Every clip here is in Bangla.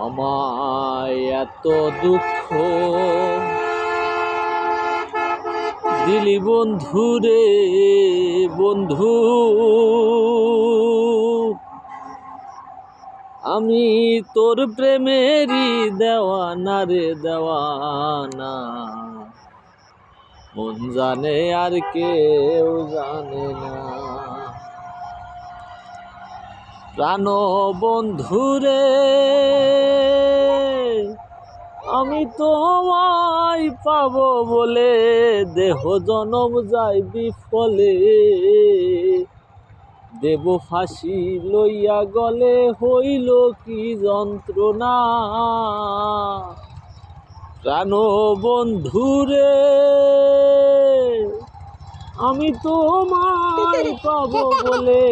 আমায় এত দুঃখ দিলি বন্ধু রে বন্ধু, আমি তোর প্রেমেরই দেওয়ানা রে দেওয়ানা। মন জানে আর কেউ জানে না। প্রাণ বন্ধু রে আমি তোমায় পাবো বলে দেহ জনম যায় বিফলে। দেব ফাঁসি লইয়া গলে হইল কি যন্ত্রণা। প্রাণ বন্ধু রে আমি তোমায় পাবো বলে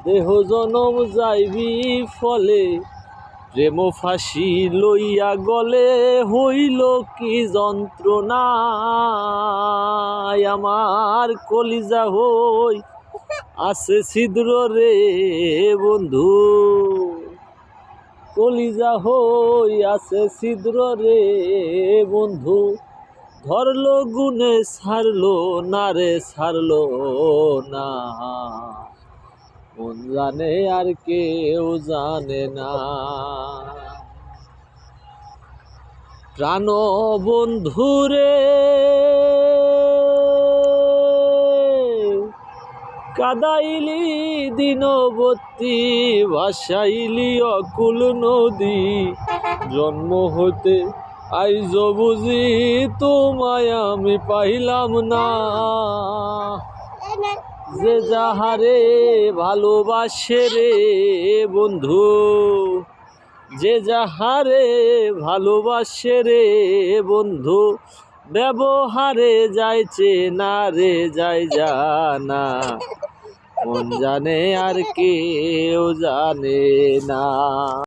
দেহ জনম যাইবি ফলে। প্রেম ফাঁসি লইয়া গলে হইল কি যন্ত্রণা। আমার কলিজা হই আছে ছিদ্র রে বন্ধু, কলিজা হই আছে ছিদ্র রে বন্ধু। ধরলো গুনে ছাড়লো না রে ছাড়লো না। মন জানে আর কেউ জানে না। প্রাণ বন্ধু রে কাদাইলি দিনবতী ভাসাইলি অকুল নদী। জন্ম হতে আইজ বুঝি তোমায় আমি পাইলাম না। যে যাহারে ভালোবাসে রে বন্ধু, যে যাহারে ভালোবাসে রে বন্ধু, ব্যবহারে যাইছে না রে যাই জানা। মন জানে আর কেউ জানে না।